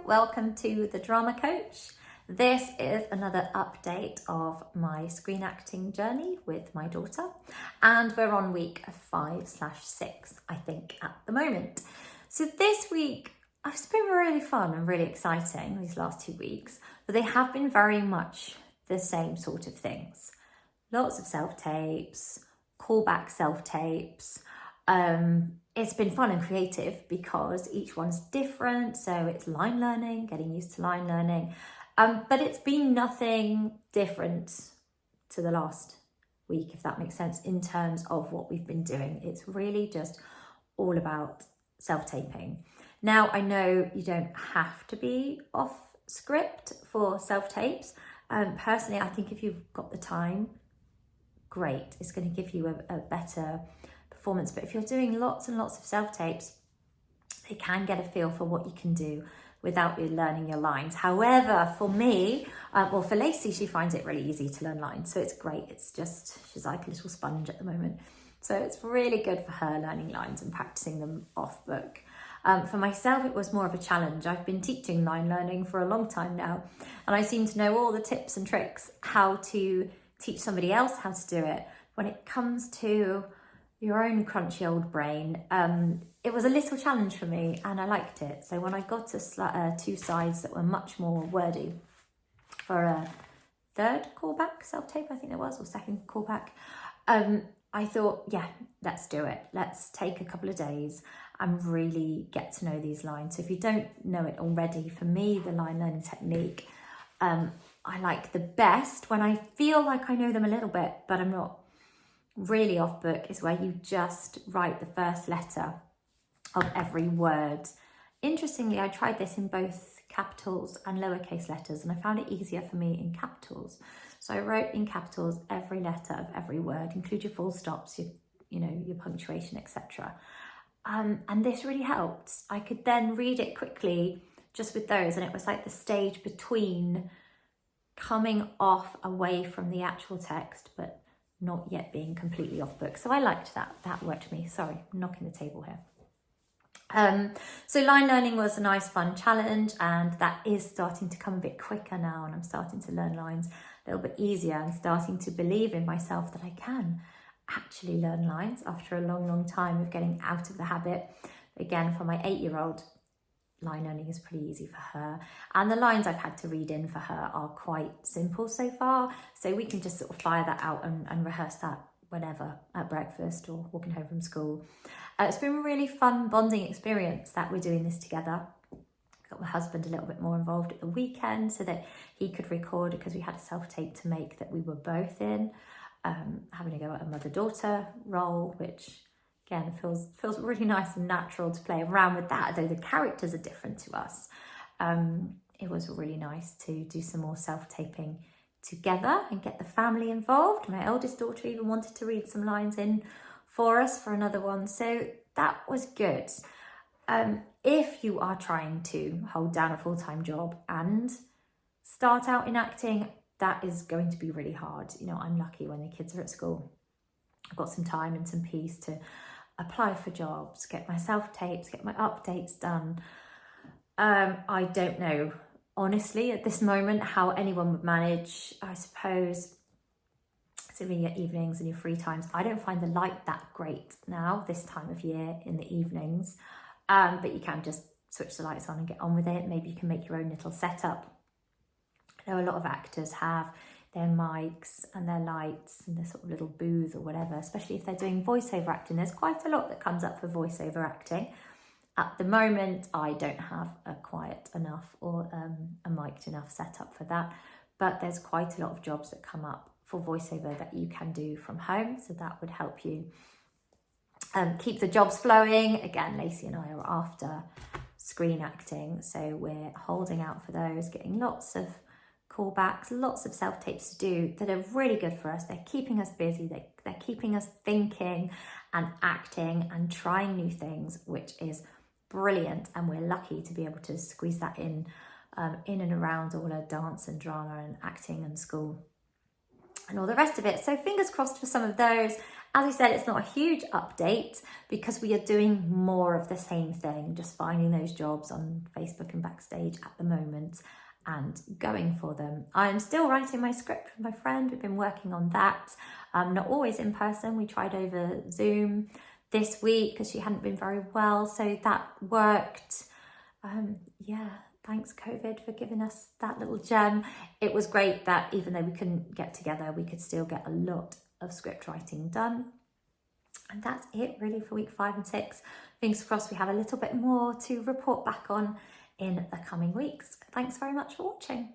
welcome to The Drama Coach. This is another update of my screen acting journey with my daughter, and we're on week 5/6, I think, at the moment. So this week, it's been really fun and really exciting, these last 2 weeks, but they have been very much the same sort of things. Lots of self-tapes, callback self-tapes. It's been fun and creative because each one's different. So it's line learning, getting used to line learning. But it's been nothing different to the last week, if that makes sense, in terms of what we've been doing. It's really just all about self-taping. Now, I know you don't have to be off script for self-tapes. Personally, I think if you've got the time, great. It's going to give you a better performance. But if you're doing lots and lots of self-tapes, they can get a feel for what you can do without you learning your lines. However, for me, for Lacey, she finds it really easy to learn lines. So it's great. It's just, she's like a little sponge at the moment. So it's really good for her learning lines and practicing them off book. For myself, it was more of a challenge. I've been teaching line learning for a long time now, and I seem to know all the tips and tricks how to teach somebody else how to do it. When it comes to your own crunchy old brain, it was a little challenge for me, and I liked it. So when I got to 2 sides that were much more wordy for a third callback self-tape, I think it was, or second callback, I thought, yeah, let's do it. Let's take a couple of days and really get to know these lines. So if you don't know it already, for me, the line learning technique, I like the best when I feel like I know them a little bit, but I'm not really off book, is where you just write the first letter of every word. Interestingly, I tried this in both capitals and lowercase letters, and I found it easier for me in capitals. So I wrote in capitals every letter of every word, include your full stops, your punctuation, etc. And this really helped. I could then read it quickly just with those, and it was like the stage between coming off away from the actual text, but not yet being completely off book. So I liked that. That worked for me. Sorry, I'm knocking the table here. So line learning was a nice fun challenge, and that is starting to come a bit quicker now, and I'm starting to learn lines a little bit easier and starting to believe in myself that I can actually learn lines after a long time of getting out of the habit. Again, for my 8-year-old, line learning is pretty easy for her, and the lines I've had to read in for her are quite simple so far, so we can just sort of fire that out and rehearse that whenever, at breakfast or walking home from school. It's been a really fun bonding experience that we're doing this together. Got my husband a little bit more involved at the weekend so that he could record, because we had a self-tape to make that we were both in, having to go at a mother-daughter role, which again feels really nice and natural to play around with that, though the characters are different to us. It was really nice to do some more self-taping together and get the family involved. My eldest daughter even wanted to read some lines in for us for another one, so that was good. If you are trying to hold down a full-time job and start out in acting, that is going to be really hard. I'm lucky when the kids are at school. I've got some time and some peace to apply for jobs, get my self-tapes, get my updates done. I don't know, honestly, at this moment, how anyone would manage. I suppose it's in your evenings and your free times. I don't find the light that great now, this time of year in the evenings, but you can just switch the lights on and get on with it. Maybe you can make your own little setup. I know a lot of actors have their mics and their lights and their sort of little booth or whatever, especially if they're doing voiceover acting. There's quite a lot that comes up for voiceover acting. At the moment, I don't have a quiet enough or a mic'd enough setup for that, but there's quite a lot of jobs that come up for voiceover that you can do from home, so that would help you keep the jobs flowing. Again, Lacey and I are after screen acting, so we're holding out for those, getting lots of callbacks, lots of self-tapes to do that are really good for us. They're keeping us busy, they're keeping us thinking and acting and trying new things, which is brilliant, and we're lucky to be able to squeeze that in and around all our dance and drama and acting and school and all the rest of it. So fingers crossed for some of those, As I said, it's not a huge update because we are doing more of the same thing, just finding those jobs on Facebook and Backstage at the moment and going for them. I'm still writing my script with my friend. We've been working on that. Not always in person. We tried over Zoom this week because she hadn't been very well, so that worked. Yeah, thanks COVID for giving us that little gem. It was great that even though we couldn't get together, we could still get a lot of script writing done. And that's it really for week 5 and 6. Fingers crossed we have a little bit more to report back on in the coming weeks. Thanks very much for watching.